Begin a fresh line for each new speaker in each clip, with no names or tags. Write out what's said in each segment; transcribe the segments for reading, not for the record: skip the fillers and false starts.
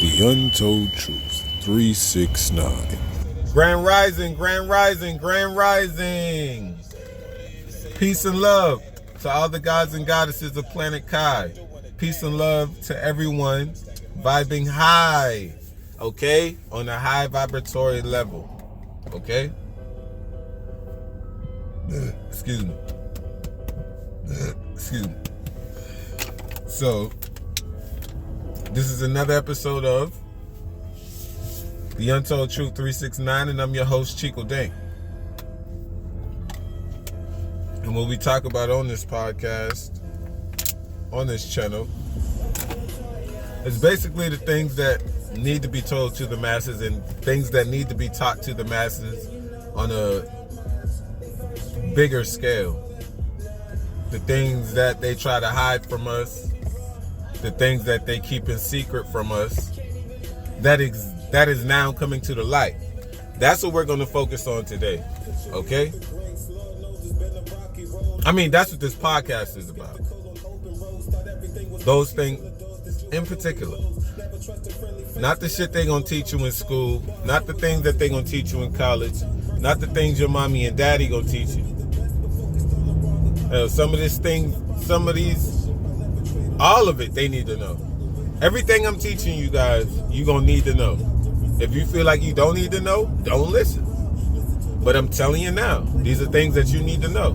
The Untold Truth 369.
Grand Rising, Grand Rising, Grand Rising. Peace and love to all the gods and goddesses of planet Kai. Peace and love to everyone vibing high, okay? On a high vibratory level, okay? Excuse me. Excuse me. So, this is another episode of The Untold Truth 369, and I'm your host, ChiicoDank. And what we talk about on this podcast, on this channel, is basically the things that need to be told to the masses and things that need to be taught to the masses on a bigger scale. The things that they try to hide from us, the things that they keep in secret from us, that is now coming to the light. That's what we're going to focus on today, okay? I mean, that's what this podcast is about. Those things in particular. Not the shit they're going to teach you in school, not the things that they're going to teach you in college, not the things your mommy and daddy going to teach you. Some of these, all of it, they need to know. Everything I'm teaching you guys, you're going to need to know. If you feel like you don't need to know, don't listen. But I'm telling you now, these are things that you need to know.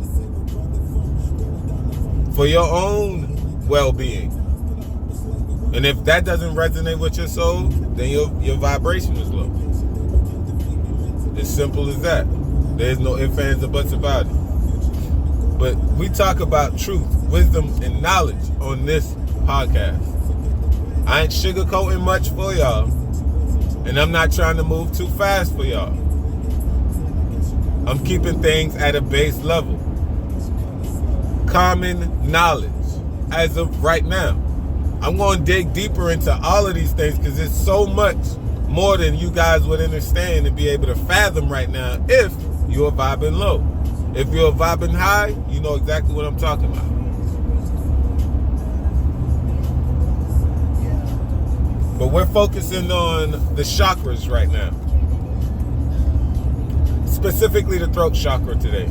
For your own well-being. And if that doesn't resonate with your soul, then your vibration is low. As simple as that. There's no ifs, ands, or buts about it. But we talk about truth, wisdom, and knowledge on this podcast. I ain't sugarcoating much for y'all. And I'm not trying to move too fast for y'all. I'm keeping things at a base level. Common knowledge as of right now. I'm going to dig deeper into all of these things because it's so much more than you guys would understand and be able to fathom right now if you're vibing low. If you're vibing high, you know exactly what I'm talking about. But we're focusing on the chakras right now. Specifically the throat chakra today.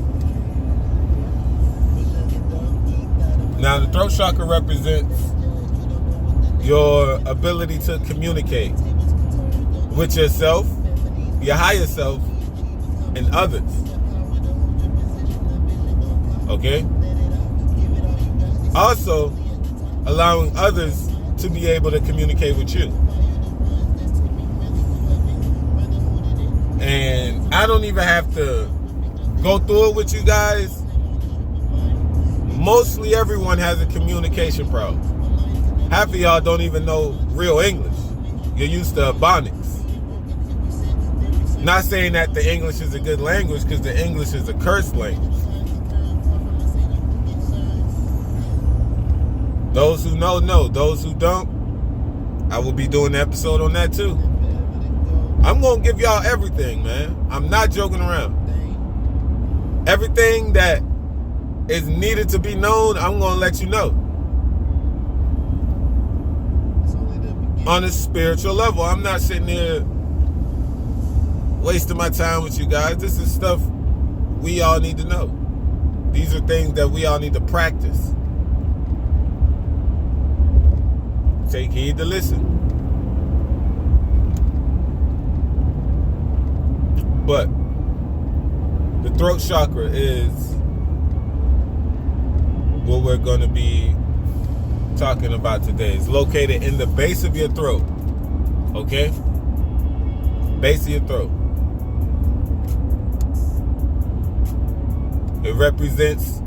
Now the throat chakra represents your ability to communicate with yourself, your higher self, and others. Okay? Also, allowing others to be able to communicate with you. And I don't even have to go through it with you guys. Mostly everyone has a communication problem. Half of y'all don't even know real English. You're used to Ebonics. Not saying that the English is a good language, because the English is a cursed language. Those who know. Those who don't, I will be doing an episode on that too. I'm going to give y'all everything, man. I'm not joking around. Everything that is needed to be known, I'm going to let you know. On a spiritual level. I'm not sitting here wasting my time with you guys. This is stuff we all need to know. These are things that we all need to practice. Take heed to listen. But the throat chakra is what we're going to be talking about today. It's located in the base of your throat. Okay? Base of your throat. It represents,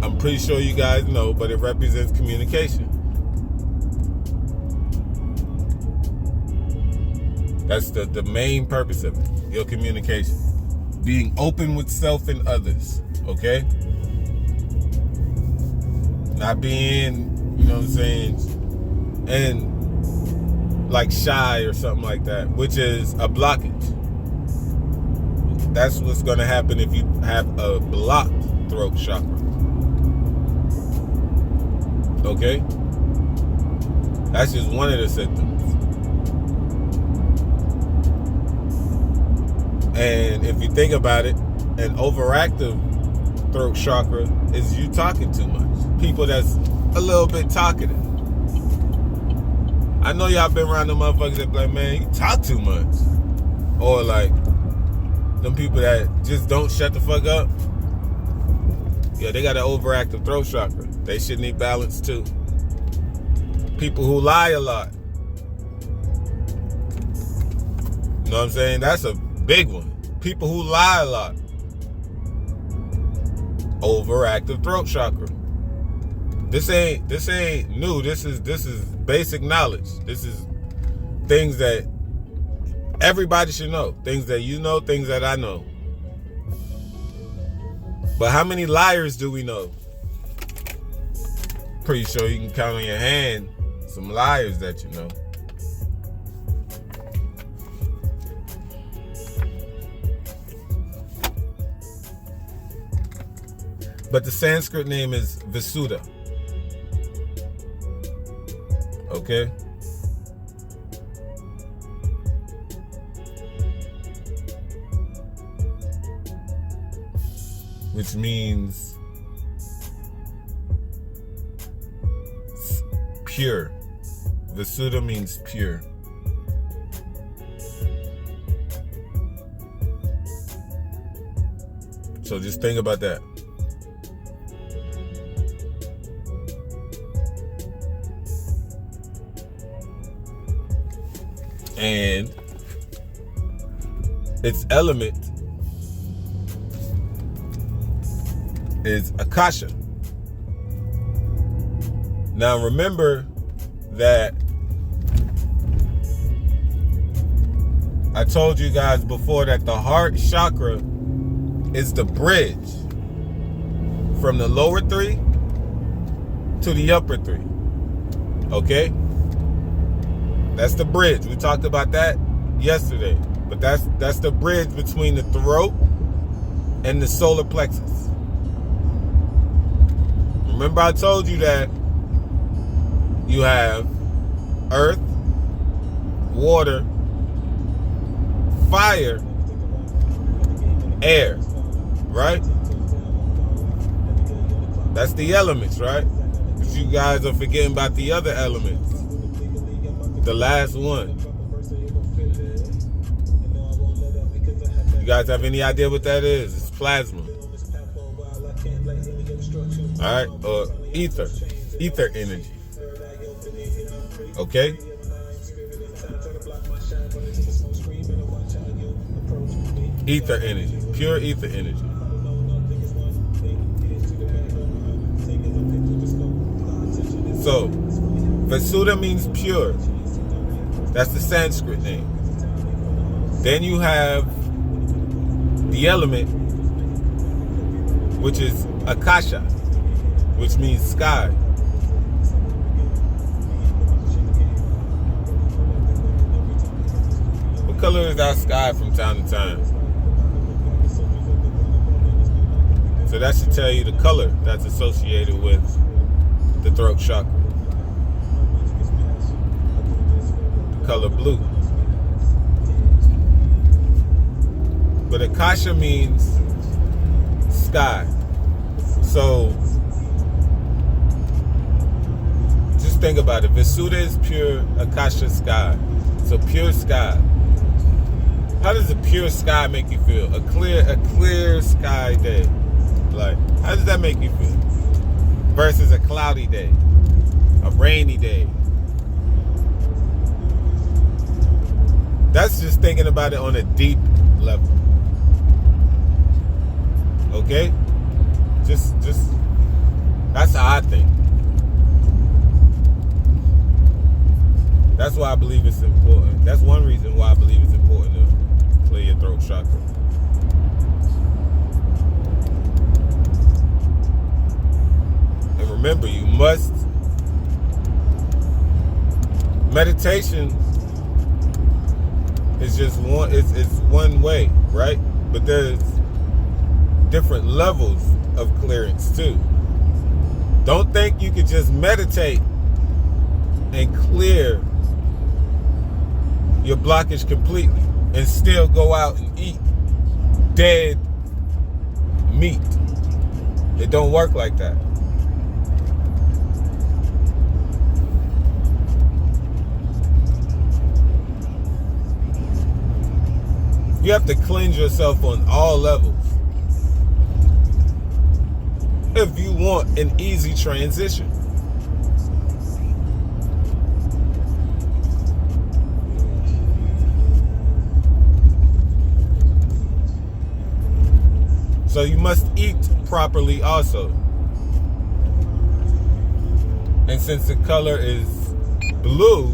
I'm pretty sure you guys know, but it represents communication. That's the main purpose of it, your communication. Being open with self and others, okay? Not being, you know what I'm saying, and like shy or something like that, which is a blockage. That's what's going to happen if you have a blocked throat chakra. Okay? That's just one of the symptoms. And if you think about it, an overactive throat chakra is you talking too much. People that's a little bit talkative. I know y'all been around them motherfuckers that be like, man, you talk too much. Or like, them people that just don't shut the fuck up. Yeah, they got an overactive throat chakra. They should need balance too. People who lie a lot. You know what I'm saying? That's a big one. People who lie a lot. Overactive throat chakra. This ain't new. This is basic knowledge. This is things that everybody should know. Things that you know, things that I know. But how many liars do we know? Pretty sure you can count on your hand some liars that you know. But the Sanskrit name is VISHUDDHA. Okay? Which means pure. VISHUDDHA means pure. So just think about that. And its element is Akasha. Now remember that I told you guys before that the heart chakra is the bridge from the lower three to the upper three. Okay? That's the bridge. We talked about that yesterday. But that's the bridge between the throat and the solar plexus. Remember I told you that you have earth, water, fire, air, right? That's the elements, right? But you guys are forgetting about the other elements. The last one. You guys have any idea what that is? It's plasma. Alright? Or ether. Ether energy. Okay? Ether energy. Pure ether energy. So, VISHUDDHA means pure. That's the Sanskrit name. Then you have the element, which is Akasha, which means sky. What color is our sky from time to time? So that should tell you the color that's associated with the throat chakra. Color blue. But Akasha means sky. So just think about it. VISHUDDHA is pure, Akasha sky. So pure sky. How does a pure sky make you feel? A clear sky day. Like, how does that make you feel? Versus a cloudy day, a rainy day. That's just thinking about it on a deep level. Okay? Just that's how I think. That's why I believe it's important. That's one reason why I believe it's important to clear your throat chakra. And remember, you must meditation is just one, it's one way, right? But there's different levels of clearance too. Don't think you can just meditate and clear your blockage completely and still go out and eat dead meat. It don't work like that. You have to cleanse yourself on all levels if you want an easy transition. So you must eat properly also. And since the color is blue,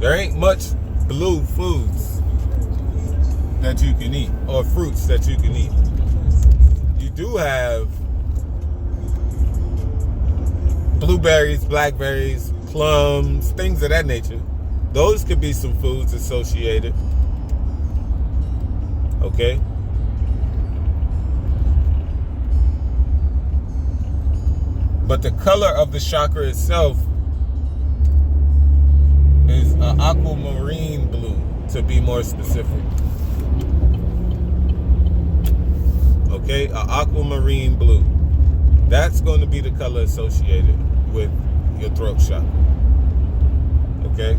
there ain't much blue foods that you can eat or fruits that you can eat. You do have blueberries, blackberries, plums, things of that nature. Those could be some foods associated. Okay? But the color of the chakra itself is an aquamarine blue, to be more specific. Okay, an aquamarine blue. That's going to be the color associated with your throat chakra. Okay?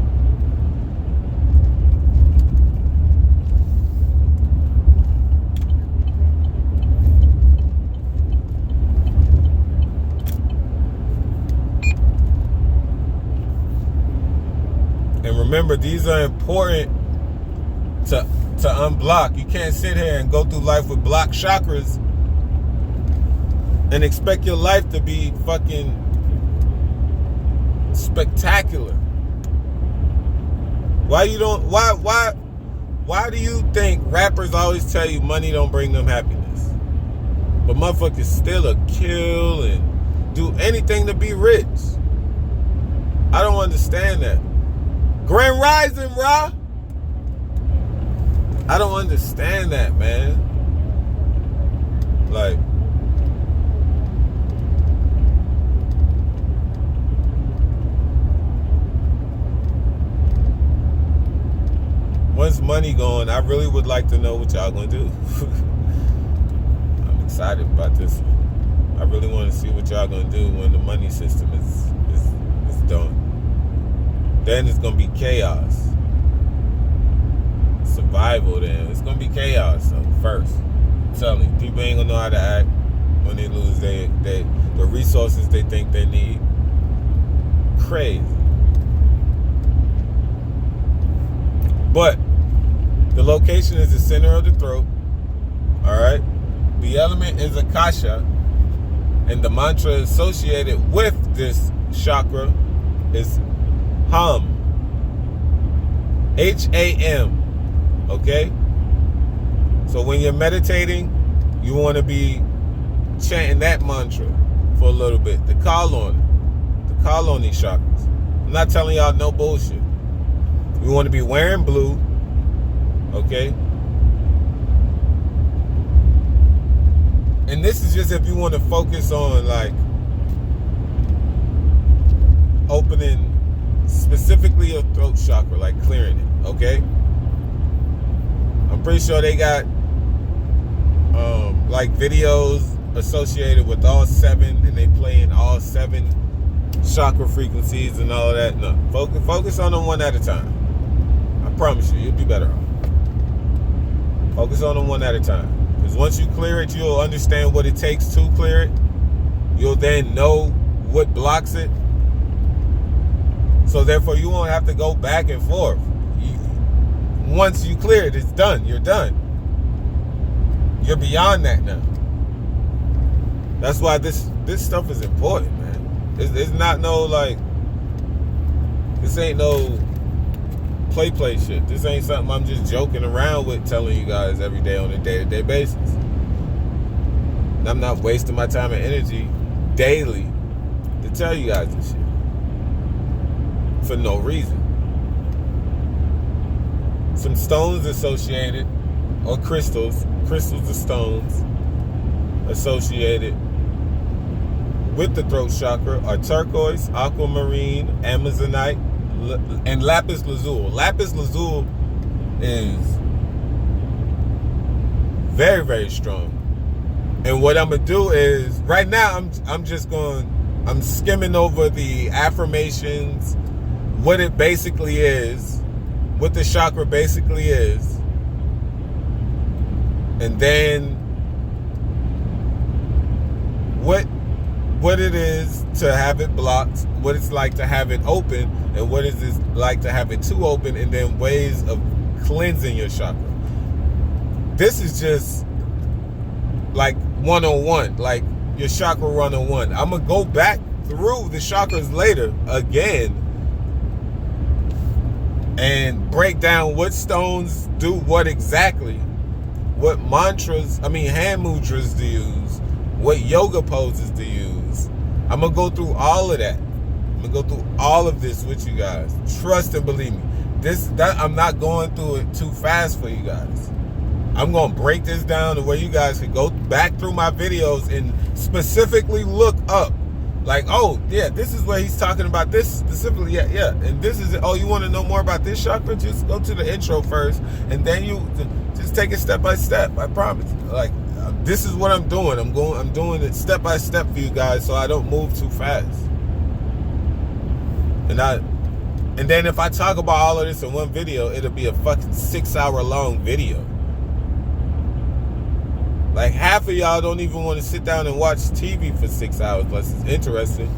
And remember, these are important to unblock. You can't sit here and go through life with blocked chakras and expect your life to be fucking spectacular. Why do you think rappers always tell you money don't bring them happiness? But motherfuckers still a kill and do anything to be rich. I don't understand that. Grand Rising, brah. I don't understand that, man. Like, once money gone, I really would like to know what y'all gonna do. I'm excited about this one. I really want to see what y'all gonna do when the money system is done. Then it's gonna be chaos. Survival then. It's gonna be chaos first. I'm telling you, people ain't gonna know how to act when they lose the resources they think they need. Crazy. But the location is the center of the throat. Alright? The element is Akasha. And the mantra associated with this chakra is Ham. H-A-M. Okay? So when you're meditating, you want to be chanting that mantra for a little bit to call on it. To call on these chakras. I'm not telling y'all no bullshit. You want to be wearing blue. Okay? And this is just if you want to focus on like opening specifically your throat chakra, like clearing it, okay? I'm pretty sure they got like videos associated with all 7, and they playing all 7 chakra frequencies and all of that. No, focus on them one at a time. I promise you, you'll be better off. Focus on them one at a time. Because once you clear it, you'll understand what it takes to clear it. You'll then know what blocks it. So therefore, you won't have to go back and forth. Once you clear it, it's done. You're done. You're beyond that now. That's why this stuff is important, man. It's not no like. This ain't no play shit. This ain't something I'm just joking around with, telling you guys every day on a day-to-day basis. And I'm not wasting my time and energy daily to tell you guys this shit for no reason. Some stones associated, or crystals are stones associated with the throat chakra are turquoise, aquamarine, amazonite, and lapis lazuli. Lapis lazuli is Very, very strong. And what I'm gonna do is, right now, I'm skimming over the affirmations, what it basically is, what the chakra basically is, and then what it is to have it blocked, what it's like to have it open, and what is it like to have it too open, and then ways of cleansing your chakra. This is just like 101, like your chakra 101. I'm gonna go back through the chakras later again and break down what stones do what exactly, what hand mudras to use, what yoga poses to use. I'm gonna go through all of that. I'm gonna go through all of this with you guys. Trust and believe me. I'm not going through it too fast for you guys. I'm gonna break this down to where you guys can go back through my videos and specifically look up, like, oh yeah, this is where he's talking about this specifically. Yeah, and this is it. Oh, you want to know more about this chakra? Just go to the intro first, and then you just take it step by step. I promise. Like, this is what I'm doing. I'm doing it step by step for you guys, so I don't move too fast. And then if I talk about all of this in one video, it'll be a fucking 6-hour long video. Like, half of y'all don't even want to sit down and watch TV for 6 hours unless it's interesting.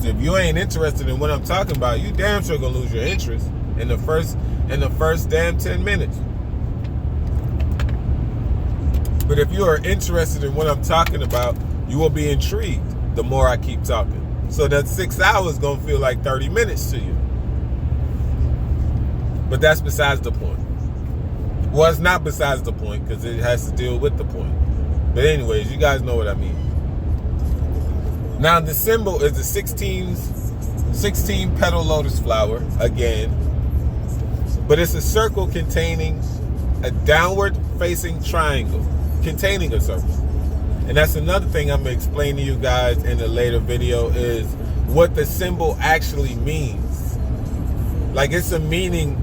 So if you ain't interested in what I'm talking about, you damn sure gonna lose your interest in the first damn 10 minutes. But if you are interested in what I'm talking about, you will be intrigued the more I keep talking. So that 6 hours gonna feel like 30 minutes to you. But that's besides the point. Well, it's not besides the point because it has to deal with the point. But anyways, you guys know what I mean. Now the symbol is the 16 petal lotus flower again. But it's a circle containing a downward facing triangle containing a circle. And that's another thing I'm going to explain to you guys in a later video, is what the symbol actually means. Like, it's a meaning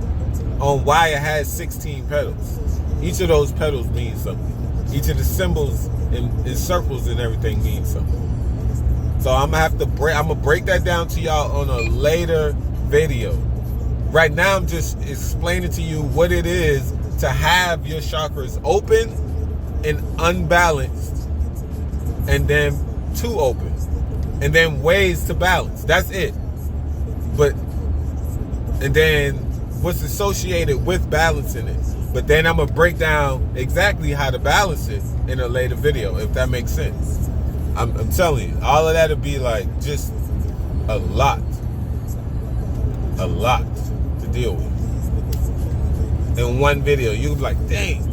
on why it has 16 petals. Each of those petals means something. Each of the symbols in circles and everything means something. So I'm gonna break that down to y'all on a later video. Right now I'm just explaining to you what it is to have your chakras open and unbalanced, and then too open, and then ways to balance. That's it. And then what's associated with balancing it. But then I'm gonna break down exactly how to balance it in a later video, if that makes sense. I'm telling you, all of that'll be like just a lot to deal with in one video. You'll be like, dang.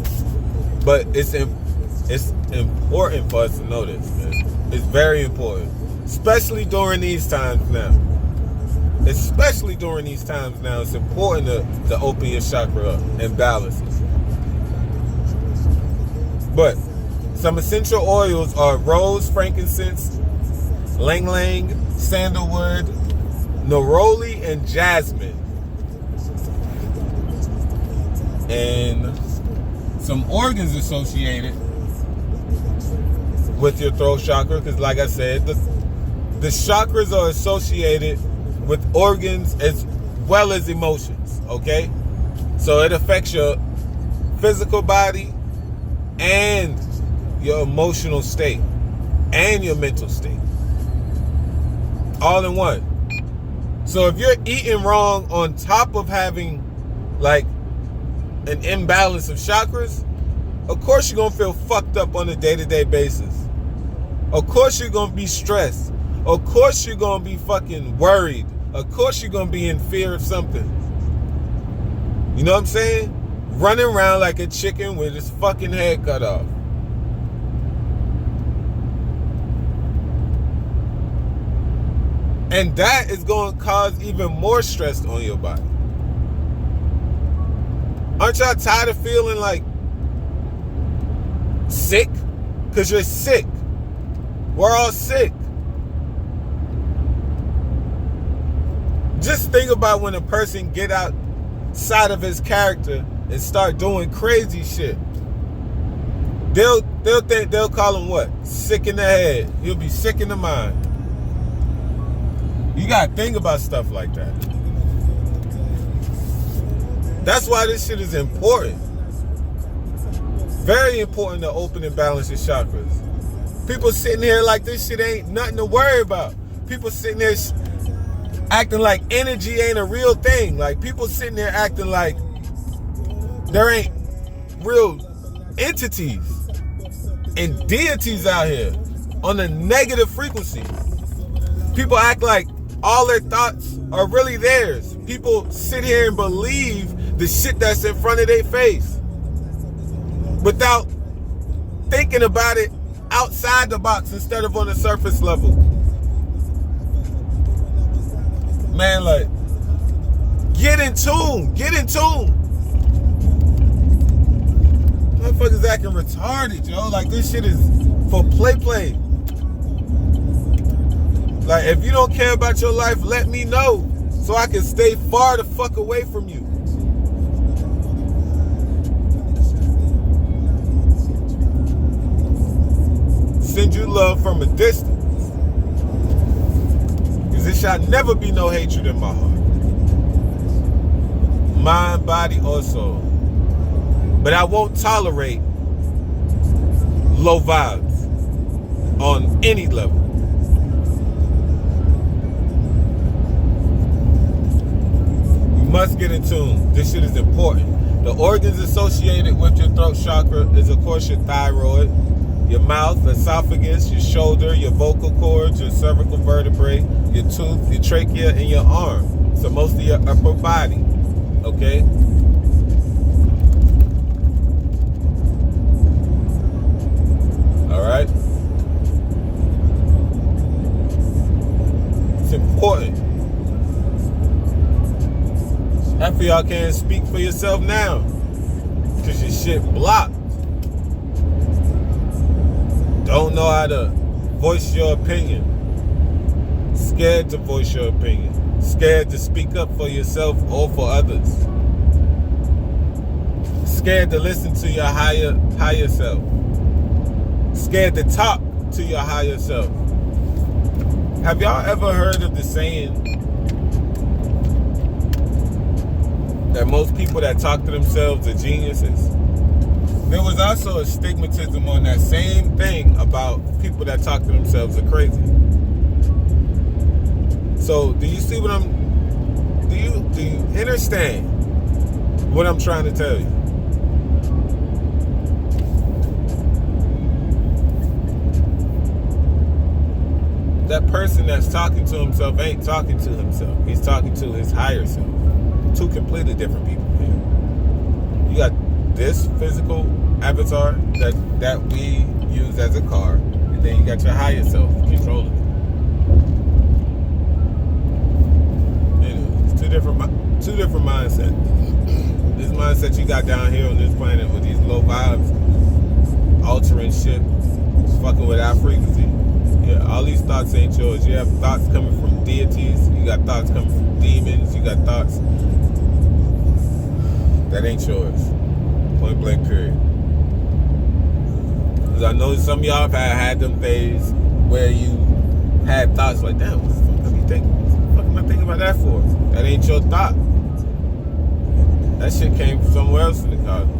But it's important for us to know this, man. It's very important, especially during these times now. It's important to open your chakra up and balance it. But some essential oils are rose, frankincense, lang lang, sandalwood, neroli, and jasmine. And some organs associated with your throat chakra, because like I said, the chakras are associated with organs as well as emotions, okay? So it affects your physical body and your emotional state and your mental state, all in one. So if you're eating wrong on top of having like an imbalance of chakras, of course you're gonna feel fucked up on a day-to-day basis. Of course you're gonna be stressed. Of course you're gonna be fucking worried. Of course you're gonna be in fear of something. You know what I'm saying? Running around like a chicken with his fucking head cut off. And that is going to cause even more stress on your body. Aren't y'all tired of feeling like sick? Because you're sick. We're all sick. Just think about when a person get outside of his character and start doing crazy shit. they'll call him what? Sick in the head. He'll be sick in the mind. You gotta think about stuff like that. That's why this shit is important. Very important to open and balance your chakras. People sitting here like this shit ain't nothing to worry about. People sitting there acting like energy ain't a real thing. Like people sitting there acting like there ain't real entities and deities out here on a negative frequency. People act like all their thoughts are really theirs. People sit here and believe the shit that's in front of their face without thinking about it outside the box instead of on the surface level. Man, like, get in tune. Motherfuckers acting retarded, yo. Like, this shit is for play. Like, if you don't care about your life, let me know so I can stay far the fuck away from you. Send you love from a distance. Because there shall never be no hatred in my heart. Mind, body, or soul. But I won't tolerate low vibes on any level. You must get in tune. This shit is important. The organs associated with your throat chakra is, of course, your thyroid, your mouth, esophagus, your shoulder, your vocal cords, your cervical vertebrae, your tooth, your trachea, and your arm. So most of your upper body. Okay? Alright? It's important. Half of y'all can't speak for yourself now because your shit blocked. Don't know how to voice your opinion. Scared to voice your opinion. Scared to speak up for yourself or for others. Scared to listen to your higher self. Scared to talk to your higher self. Have y'all ever heard of the saying that most people that talk to themselves are geniuses? There was also a stigmatism on that same thing about people that talk to themselves are crazy. So, do you see what do you understand what I'm trying to tell you? That person that's talking to himself ain't talking to himself. He's talking to his higher self. Two completely different people here. You got this physical avatar that we use as a car, and then you got your higher self controlling it. It's two different mindsets. This mindset you got down here on this planet with these low vibes, altering shit, fucking with our frequency. Yeah, all these thoughts ain't yours. You have thoughts coming from deities. You got thoughts coming from demons. You got thoughts that ain't yours. Point blank period. Because I know some of y'all have had them days where you had thoughts like, damn, what the fuck am I thinking about that for? That ain't your thought. That shit came from somewhere else in the cosmos.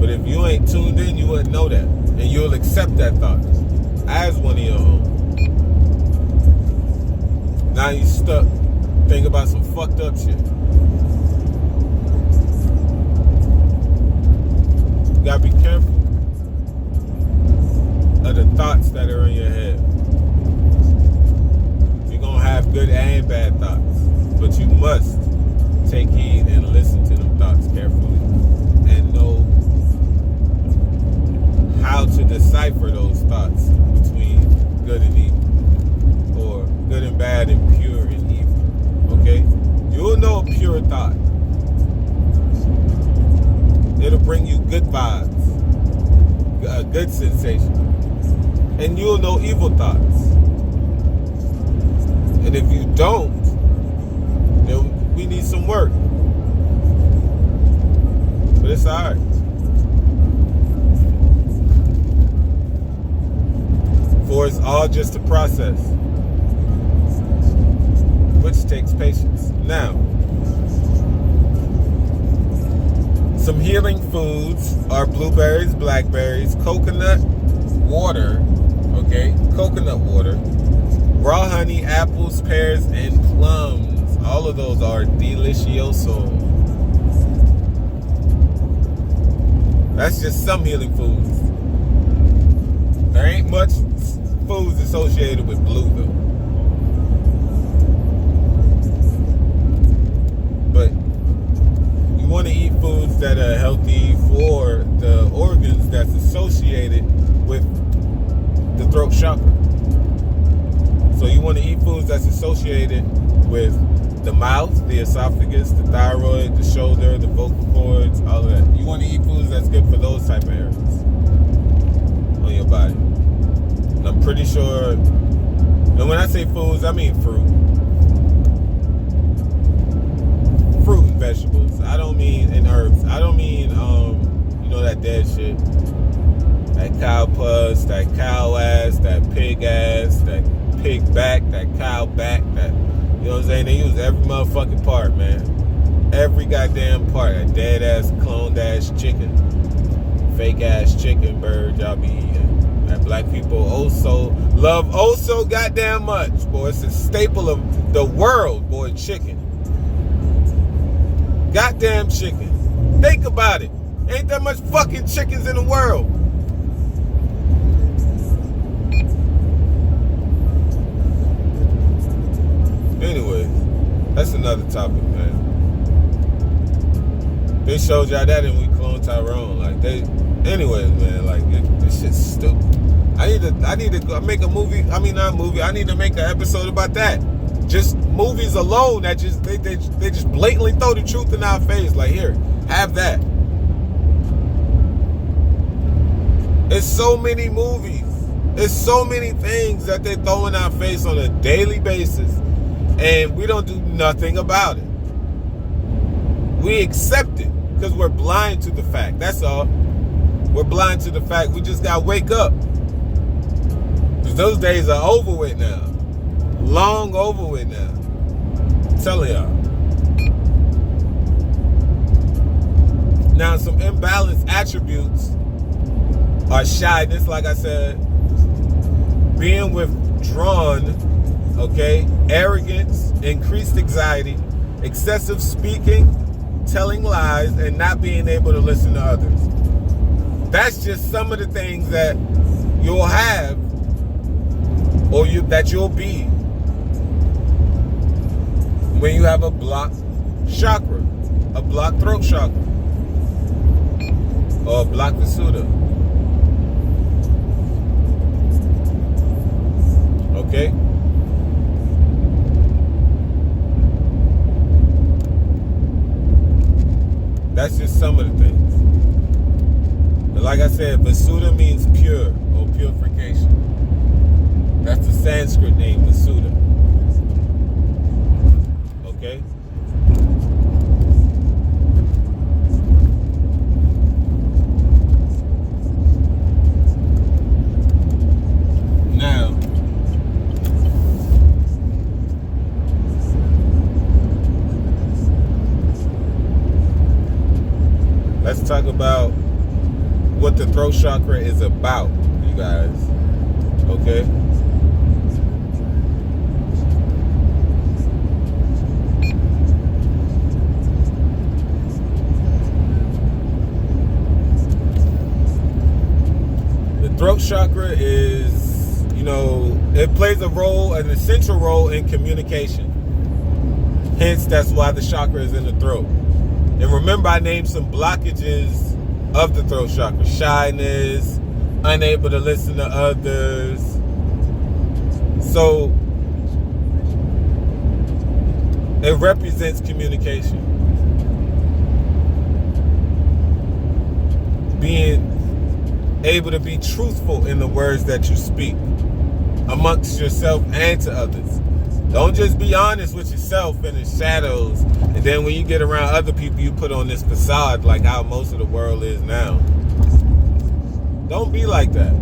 But if you ain't tuned in, you wouldn't know that. And you'll accept that thought as one of your own. Now you stuck thinking about some fucked up shit. You gotta be careful of the thoughts that are in your head. You're gonna have good and bad thoughts, but you must take heed and listen to them thoughts carefully and know how to decipher those thoughts between good and evil, or good and bad and pure and evil. Okay? You'll know a pure thought. It'll bring you good vibes, a good sensation. And you'll know evil thoughts. And if you don't, then we need some work. But it's alright. all just a process, which takes patience. Now, some healing foods are blueberries, blackberries, coconut water, okay? Coconut water, raw honey, apples, pears, and plums. All of those are delicioso. That's just some healing foods. There ain't much foods associated with blue, though. But you want to eat foods that are healthy for the organs that's associated with the throat chakra. So you want to eat foods that's associated with the mouth, the esophagus, the thyroid, the shoulder, the vocal cords, all of that. You want to eat foods that's good for those type of areas on your body. And I'm pretty sure, and when I say foods, I mean fruit. Fruit and vegetables. I don't mean, and herbs. I don't mean, you know, that dead shit. That cow pus, that cow ass, that pig back, that cow back, that, you know what I'm saying? They use every motherfucking part, man. Every goddamn part. That dead ass, cloned ass chicken. Fake ass chicken bird y'all be eating. That black people love so goddamn much. Boy, it's a staple of the world, boy, chicken. Goddamn chicken. Think about it. Ain't that much fucking chickens in the world. Anyways, that's another topic, man. They showed y'all that and we cloned Tyrone. Anyways, man, like, this shit's stupid. I need to make a movie. I need to make an episode about that. Just movies alone that just, they just blatantly throw the truth in our face. Like, here, have that. It's so many movies. It's so many things that they throw in our face on a daily basis. And we don't do nothing about it. We accept it because we're blind to the fact. That's all. We're blind to the fact. We just got to wake up. Because those days are over with now. Long over with now. I'm telling y'all. Now, some imbalanced attributes are shyness, like I said. Being withdrawn. Okay, arrogance, increased anxiety, excessive speaking, telling lies, and not being able to listen to others. That's just some of the things that you'll have, or that you'll be when you have a blocked chakra, a blocked throat chakra, or a blocked VISHUDDHA. Okay. That's just some of the things. But like I said, VISHUDDHA means pure or purification. That's the Sanskrit name, VISHUDDHA. Okay? Now, let's talk about what the throat chakra is about, you guys. Okay? The throat chakra is, it plays an essential role in communication. Hence, that's why the chakra is in the throat. And remember, I named some blockages of the throat chakra. Shyness, unable to listen to others. So, it represents communication. Being able to be truthful in the words that you speak amongst yourself and to others. Don't just be honest with yourself in the shadows, and then when you get around other people, you put on this facade like how most of the world is now. Don't be like that.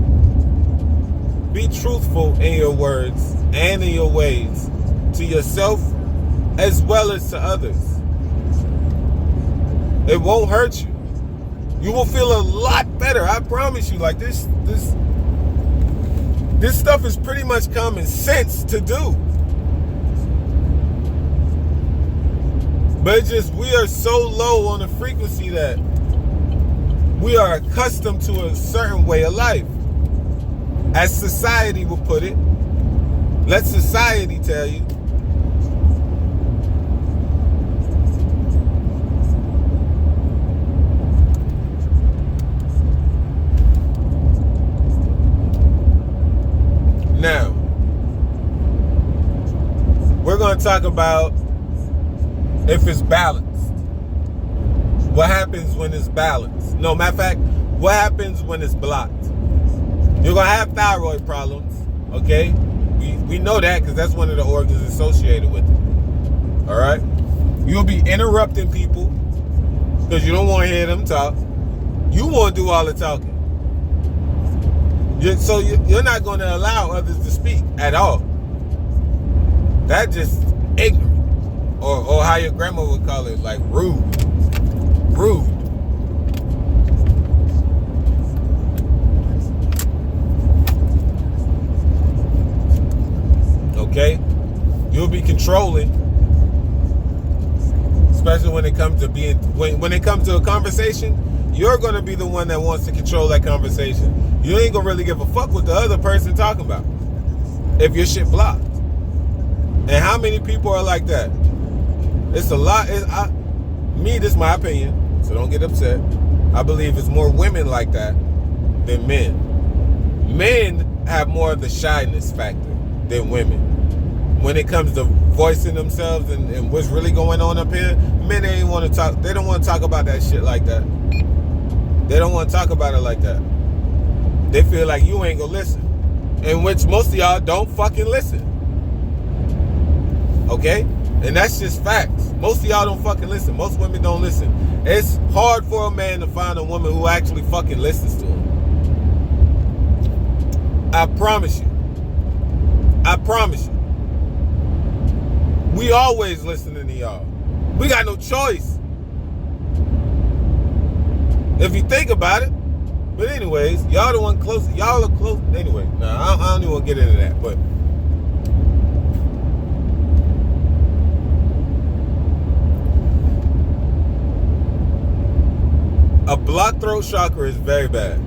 be truthful in your words and in your ways to yourself as well as to others. It won't hurt you. You will feel a lot better. I promise you. Like this stuff is pretty much common sense to do. But it's just we are so low on the frequency that we are accustomed to a certain way of life. As society will put it, let society tell you. Now, we're going to talk about if it's balanced. What happens when it's balanced? No, matter of fact, what happens when it's blocked? You're going to have thyroid problems, okay? We know that because that's one of the organs associated with it. All right? You'll be interrupting people because you don't want to hear them talk. You want to do all the talking. So you're not going to allow others to speak at all. That's just ignorant. Or how your grandma would call it, like rude. Rude. Okay? You'll be controlling. Especially when it comes to when it comes to a conversation, you're going to be the one that wants to control that conversation. You ain't going to really give a fuck what the other person talking about if your shit blocked. And how many people are like that? It's a lot. This is my opinion, so don't get upset. I believe it's more women like that than men. Men have more of the shyness factor than women. When it comes to voicing themselves and what's really going on up here, men ain't want to talk. They don't want to talk about that shit like that. They don't want to talk about it like that. They feel like you ain't gonna listen. In which most of y'all don't fucking listen. Okay? And that's just facts. Most of y'all don't fucking listen. Most women don't listen. It's hard for a man to find a woman who actually fucking listens to him. I promise you. I promise you. We always listening to y'all. We got no choice. If you think about it. But anyways, y'all the one close. Y'all are close. Anyway, I don't even want to get into that. But a blocked throat chakra is very bad.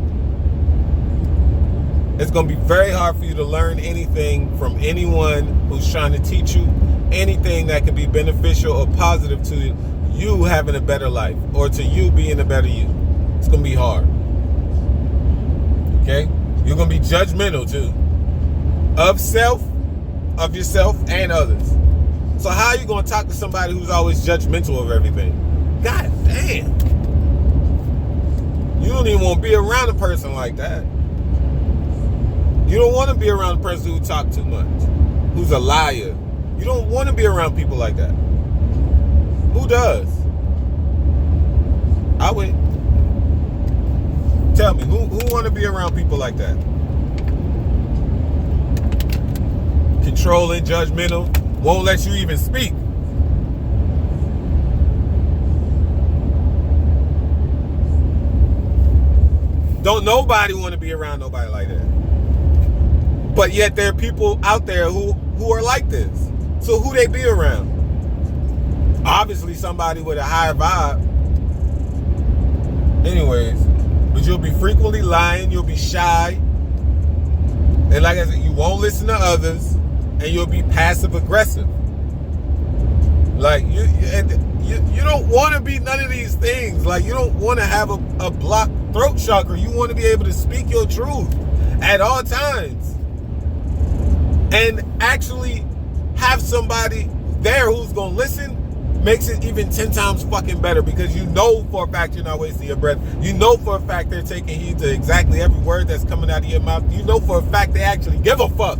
It's going to be very hard for you to learn anything from anyone who's trying to teach you anything that can be beneficial or positive to you having a better life or to you being a better you. It's going to be hard. Okay? You're going to be judgmental too. Of self, of yourself, and others. So how are you going to talk to somebody who's always judgmental of everything? God damn. You don't even want to be around a person like that. You don't want to be around a person who talk too much, who's a liar. You don't want to be around people like that. Who does? I would. Tell me, who want to be around people like that? Controlling, judgmental, won't let you even speak. Don't nobody want to be around nobody like that. But yet there are people out there who are like this. So who they be around? Obviously somebody with a higher vibe. Anyways, but you'll be frequently lying, you'll be shy. And like I said, you won't listen to others, and you'll be passive aggressive. Like you don't want to be none of these things. Like you don't want to have a blocked throat chakra. You want to be able to speak your truth at all times. And actually have somebody there who's going to listen makes it even 10 times fucking better, because you know for a fact you're not wasting your breath. You know for a fact they're taking heed to exactly every word that's coming out of your mouth. You know for a fact they actually give a fuck.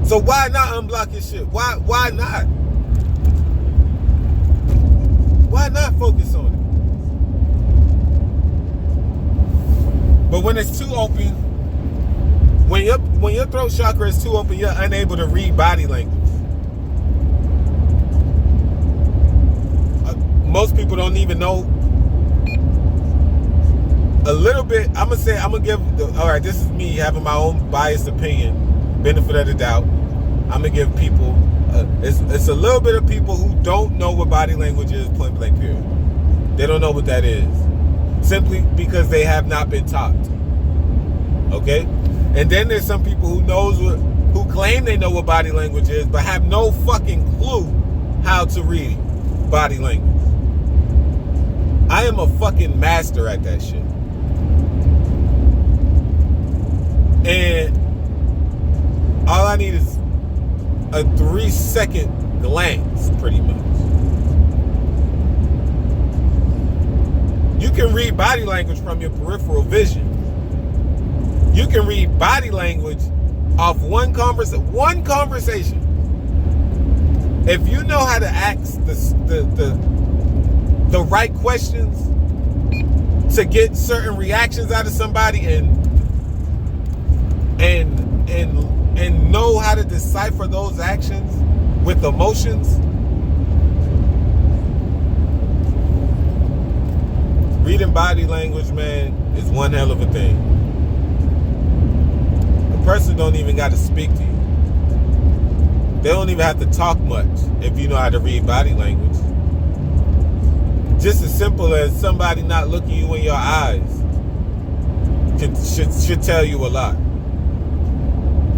So why not unblock your shit? Why not? Why not focus on it? But when it's too open, When your throat chakra is too open, you're unable to read body language. Most people don't even know a little bit. I'm gonna give all right, this is me having my own biased opinion, benefit of the doubt. I'm gonna give people it's a little bit of people who don't know what body language is, point blank period. They don't know what that is, simply because they have not been taught. Okay? And then there's some people who claim they know what body language is, but have no fucking clue how to read body language. I am a fucking master at that shit. And all I need is a 3-second glance, pretty much. You can read body language from your peripheral vision. You can read body language off one conversation. If you know how to ask the right questions to get certain reactions out of somebody and know how to decipher those actions with emotions, reading body language, man, is one hell of a thing. A person don't even got to speak to you. They don't even have to talk much if you know how to read body language. Just as simple as somebody not looking you in your eyes should tell you a lot.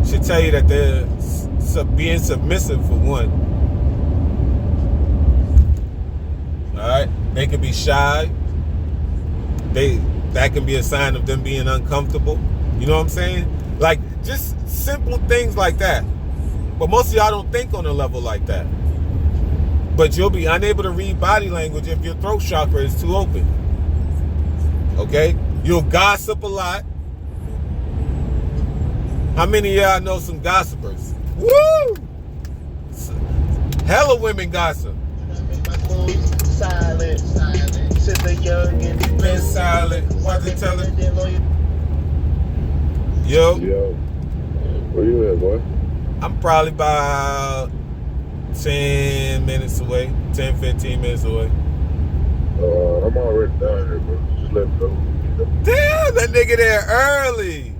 Should tell you that they're being submissive, for one. Alright? They can be shy. That can be a sign of them being uncomfortable. You know what I'm saying? Like, just simple things like that. But most of y'all don't think on a level like that. But you'll be unable to read body language if your throat chakra is too open. Okay? You'll gossip a lot. How many of y'all know some gossipers? Woo! Hella women gossip.
Silent. Since the young and
You've been silent. Why they tell it? Yo.
Where you at, boy?
I'm probably about 10 minutes away. 10, 15 minutes away.
I'm already down here, bro. Just let me know.
Damn, that nigga there early.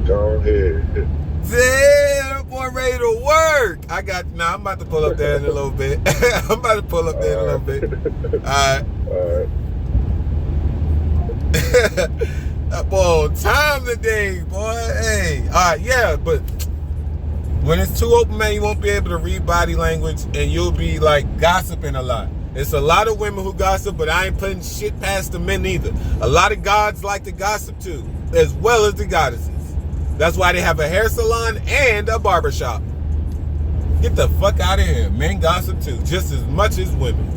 Go ahead.
Damn, that boy ready to work. I'm about to pull up there in a little bit. I'm about to pull up there in a little bit. Alright. That boy on time today, boy. Hey. Alright, yeah, but when it's too open, man, you won't be able to read body language and you'll be like gossiping a lot. It's a lot of women who gossip, but I ain't putting shit past the men either. A lot of gods like to gossip too, as well as the goddesses. That's why they have a hair salon and a barbershop. Get the fuck out of here. Men gossip too, just as much as women.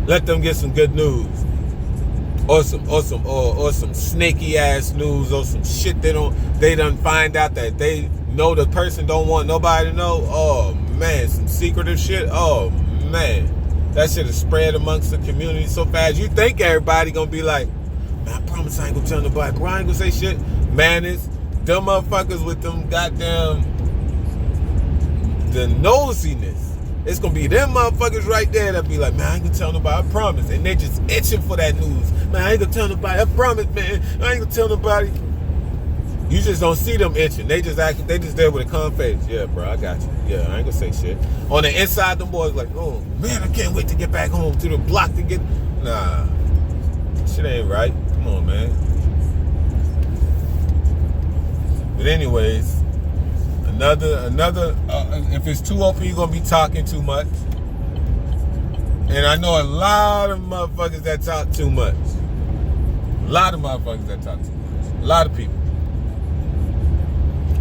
Let them get some good news. Or some snaky ass news, or some shit they done find out that they know the person don't want nobody to know. Oh man, some secretive shit. Oh man. That shit is spread amongst the community so fast. You think everybody gonna be like, man, I promise I ain't gonna tell nobody, bro. I ain't gonna say shit. Man, it's them motherfuckers with them goddamn the nosiness. It's gonna be them motherfuckers right there that be like, man, I ain't gonna tell nobody, I promise. And they just itching for that news. Man, I ain't gonna tell nobody, I promise, man. I ain't gonna tell nobody. You just don't see them itching. They just there with a calm face. Yeah, bro, I got you. Yeah, I ain't gonna say shit. On the inside, them boys like, oh man, I can't wait to get back home to the block to get. Nah, shit ain't right. Come on, man. But anyways, another. If it's too open, you're gonna be talking too much. And I know a lot of motherfuckers that talk too much. A lot of motherfuckers that talk too much. A lot of people.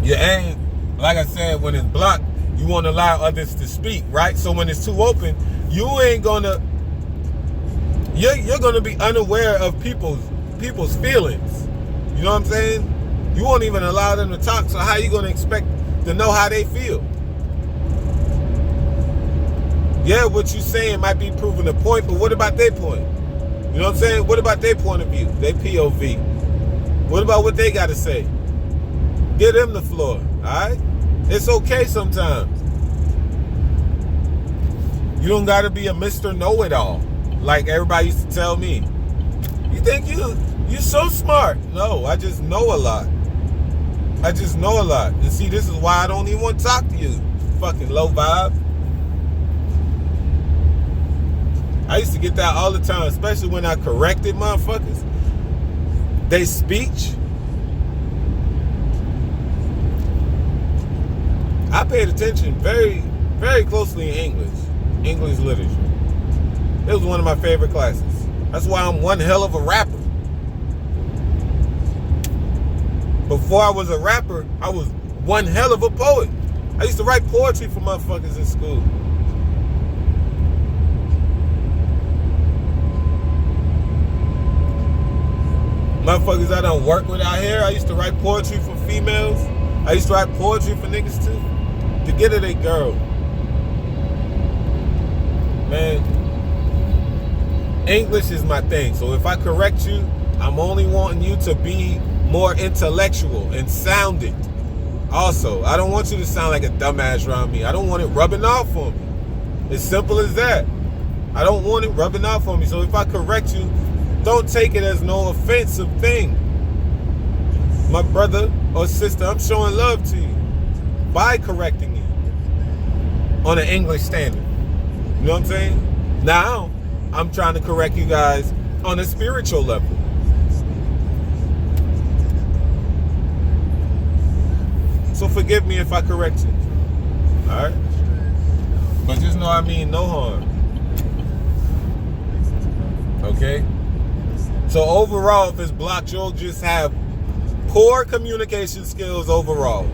You ain't, like I said, when it's blocked, you want to allow others to speak, right? So when it's too open, you're gonna be unaware of people's feelings. You know what I'm saying? You won't even allow them to talk, so how you gonna expect to know how they feel? Yeah, what you saying might be proving a point, but what about their point? You know what I'm saying? What about their point of view? Their POV. What about what they got to say? Give them the floor, all right? It's okay sometimes. You don't got to be a Mr. Know-It-All like everybody used to tell me. You think you're so smart. No, I just know a lot. I just know a lot. And see, this is why I don't even want to talk to you. Fucking low vibe. I used to get that all the time, especially when I corrected motherfuckers. They speech. I paid attention very, very closely in English literature. It was one of my favorite classes. That's why I'm one hell of a rapper. Before I was a rapper, I was one hell of a poet. I used to write poetry for motherfuckers in school. Motherfuckers I don't work with out here, I used to write poetry for females. I used to write poetry for niggas too. To get at a girl. Man, English is my thing. So if I correct you, I'm only wanting you to be more intellectual and sounded. Also, I don't want you to sound like a dumbass around me. I don't want it rubbing off on me. It's simple as that. I don't want it rubbing off on me. So if I correct you, don't take it as no offensive thing. My brother or sister, I'm showing love to you by correcting you on an English standard. You know what I'm saying? Now, I'm trying to correct you guys on a spiritual level. So forgive me if I correct you. Alright? But just know I mean no harm. Okay? So overall, if it's blocked, you'll just have poor communication skills overall.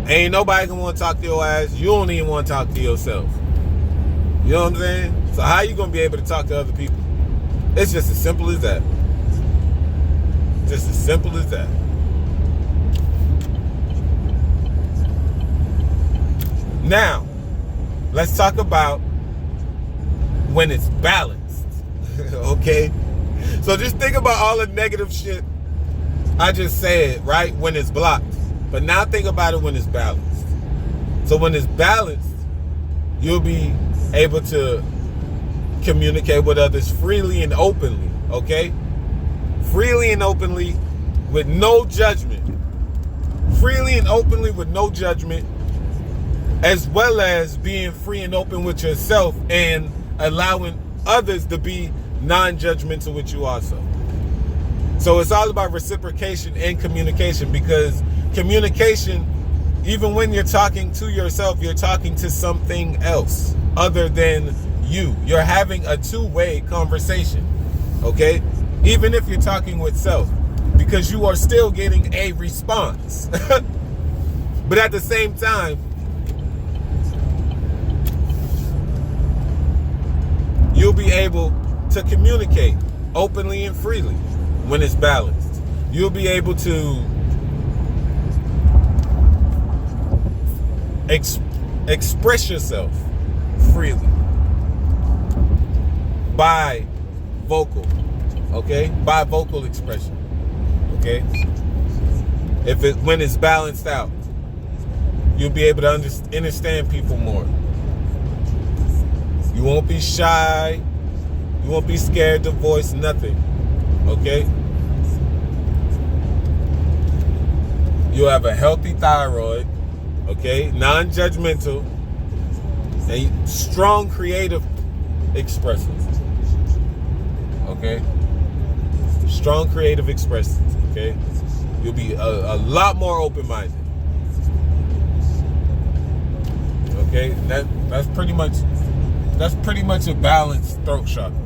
Ain't nobody gonna want to talk to your ass. You don't even want to talk to yourself. You know what I'm saying? So how you gonna be able to talk to other people? It's just as simple as that. Just as simple as that. Now, let's talk about when it's balanced. Okay? So just think about all the negative shit I just said, right? When it's blocked. But now think about it when it's balanced. So when it's balanced, you'll be able to communicate with others freely and openly, okay? Freely and openly with no judgment. Freely and openly with no judgment, as well as being free and open with yourself and allowing others to be non-judgmental with you also. So it's all about reciprocation and communication, because communication, even when you're talking to yourself, you're talking to something else other than you. You're having a two-way conversation, okay? Even if you're talking with self, because you are still getting a response. But at the same time, you'll be able to communicate openly and freely when it's balanced. You'll be able to express yourself freely by vocal, okay? By vocal expression, okay? When it's balanced out, you'll be able to understand people more. You won't be shy. You won't be scared to voice nothing, okay? You'll have a healthy thyroid, okay? Non-judgmental, and strong creative expressions, okay? Strong creative expressions, okay? You'll be a lot more open-minded, okay? That's pretty much a balanced throat chakra.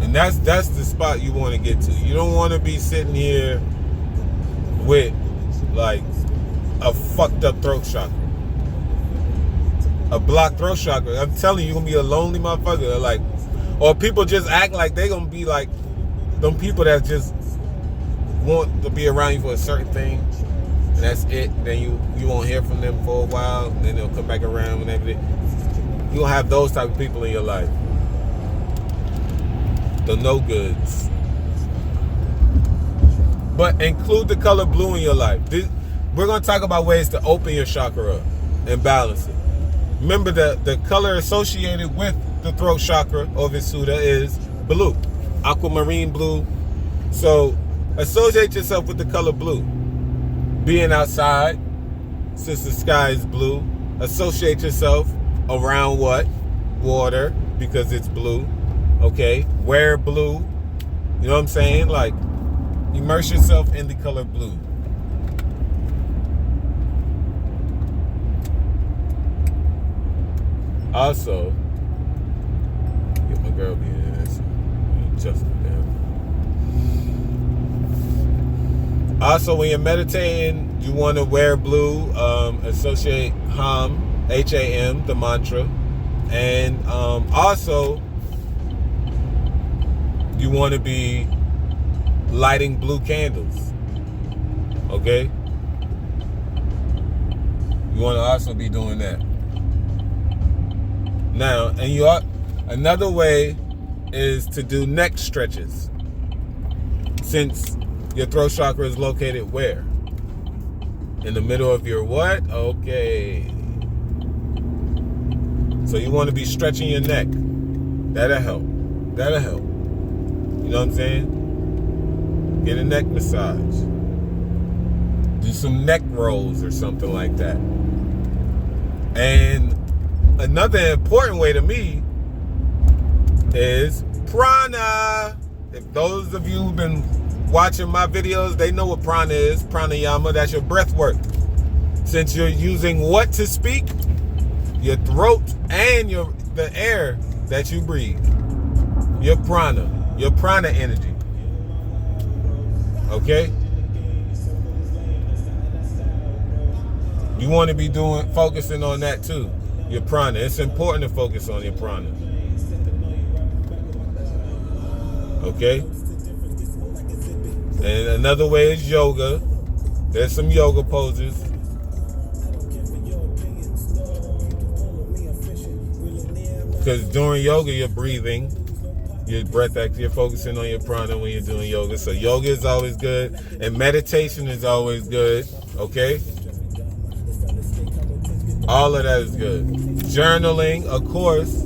And that's the spot you want to get to. You don't want to be sitting here with like a fucked up throat chakra. A blocked throat chakra. I'm telling you, you're gonna be a lonely motherfucker. Like, or people just act like they gonna be like them people that just want to be around you for a certain thing. And that's it. Then you won't hear from them for a while. And then they'll come back around and everything. You're gonna have those type of people in your life. the no goods. But include the color blue in your life. We're going to talk about ways to open your chakra up and balance it. Remember that the color associated with the throat chakra or VISHUDDHA is blue, aquamarine blue. So associate yourself with the color blue. Being outside, since the sky is blue, associate yourself around what? Water, because it's blue. Okay, wear blue. You know what I'm saying? Like, immerse yourself in the color blue. Also, get my girl being this. Adjust it down. Also, when you're meditating, you want to wear blue. Associate Ham, H-A-M, the mantra. And also, you want to be lighting blue candles. Okay? You want to also be doing that. Now, and another way is to do neck stretches. Since your throat chakra is located where? In the middle of your what? Okay. So you want to be stretching your neck. That'll help. That'll help. You know what I'm saying? Get a neck massage. Do some neck rolls or something like that. And another important way to me is prana. If those of you who've been watching my videos, they know what prana is. Pranayama, that's your breath work. Since you're using what to speak? Your throat and the air that you breathe. Your prana energy. Okay? You want to be focusing on that too. Your prana. It's important to focus on your prana. Okay? And another way is yoga. There's some yoga poses. Because during yoga, you're breathing. Your breath actually, you're focusing on your prana when you're doing yoga. So yoga is always good. And meditation is always good. Okay? All of that is good. Journaling, of course.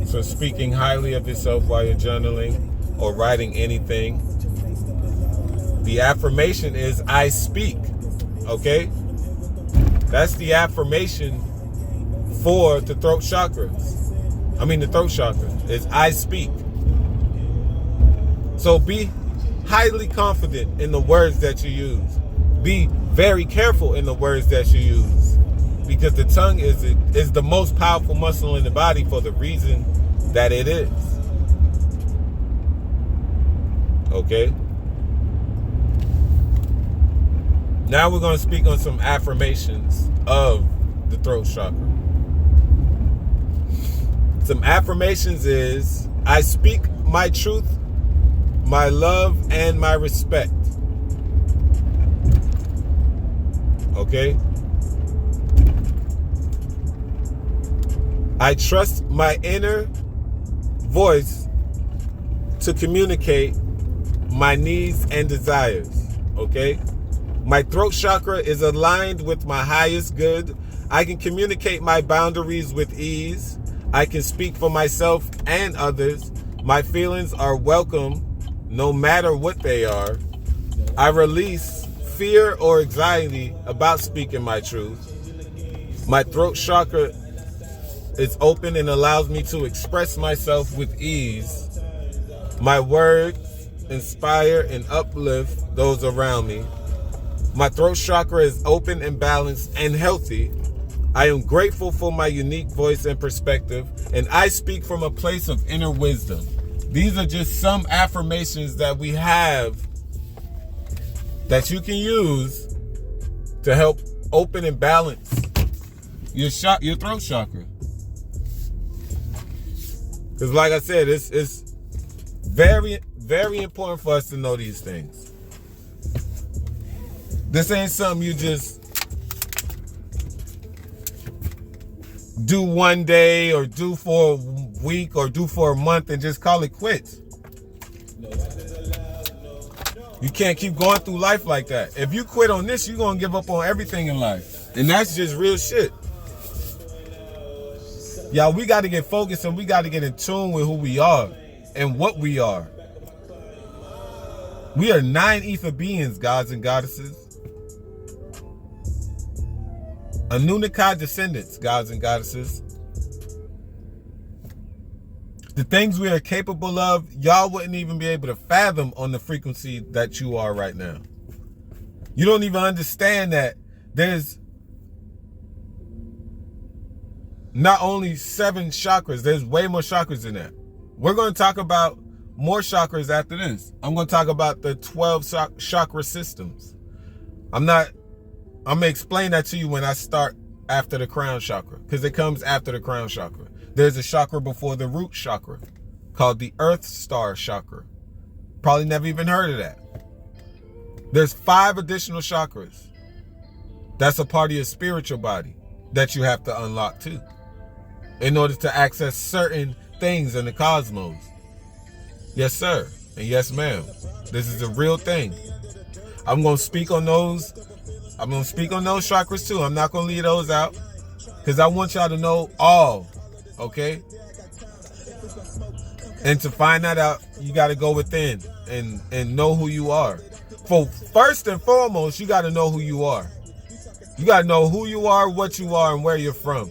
So speaking highly of yourself while you're journaling or writing anything. The affirmation is I speak. Okay? That's the affirmation for the throat chakra. The throat chakra is I speak. So be highly confident in the words that you use. Be very careful in the words that you use. Because the tongue is the most powerful muscle in the body for the reason that it is. Okay? Now we're going to speak on some affirmations of the throat chakra. Some affirmations is, I speak my truth, my love, and my respect. Okay? I trust my inner voice to communicate my needs and desires. Okay? My throat chakra is aligned with my highest good. I can communicate my boundaries with ease. I can speak for myself and others. My feelings are welcome no matter what they are. I release fear or anxiety about speaking my truth. My throat chakra is open and allows me to express myself with ease. My words inspire and uplift those around me. My throat chakra is open and balanced and healthy. I am grateful for my unique voice and perspective, and I speak from a place of inner wisdom. These are just some affirmations that we have that you can use to help open and balance your throat chakra. Because like I said, it's very, very important for us to know these things. This ain't something you just do one day or do for a week or do for a month and just call it quits. You can't keep going through life like that. If you quit on this, you're going to give up on everything in life. And that's just real shit. Y'all, we got to get focused and we got to get in tune with who we are and what we are. We are 9 ether beings, gods and goddesses. Anunnaki descendants, gods and goddesses. The things we are capable of, y'all wouldn't even be able to fathom on the frequency that you are right now. You don't even understand that there's not only 7 chakras, there's way more chakras than that. We're going to talk about more chakras after this. I'm going to talk about the 12 chakra systems. I'm going to explain that to you when I start after the crown chakra, because it comes after the crown chakra. There's a chakra before the root chakra called the Earth Star chakra. Probably never even heard of that. There's 5 additional chakras. That's a part of your spiritual body that you have to unlock too, in order to access certain things in the cosmos. Yes, sir. And yes, ma'am. This is a real thing. I'm going to speak on those. I'm going to speak on those chakras too. I'm not going to leave those out because I want y'all to know all. Okay? And to find that out, you got to go within and know who you are. For first and foremost, you got to know who you are. You got to know who you are, what you are, and where you're from.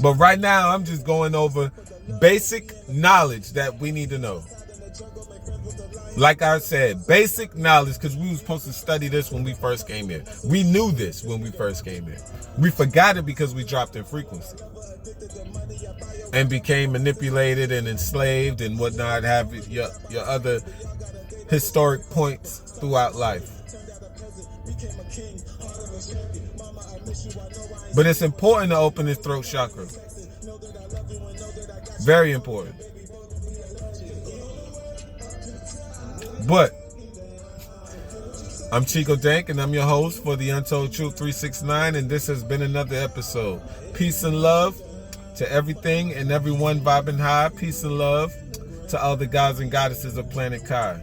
But right now, I'm just going over basic knowledge that we need to know. Like I said, basic knowledge, because we were supposed to study this when we first came here. We knew this when we first came here. We forgot it because we dropped in frequency and became manipulated and enslaved and whatnot, have your other historic points throughout life. But it's important to open his throat chakra. Very important. But I'm ChiicoDank and I'm your host for the Untold Truth 369, and this has been another episode. Peace and love to everything and everyone vibing high. Peace and love to all the gods and goddesses of planet Kai.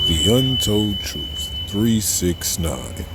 The Untold Truth 369.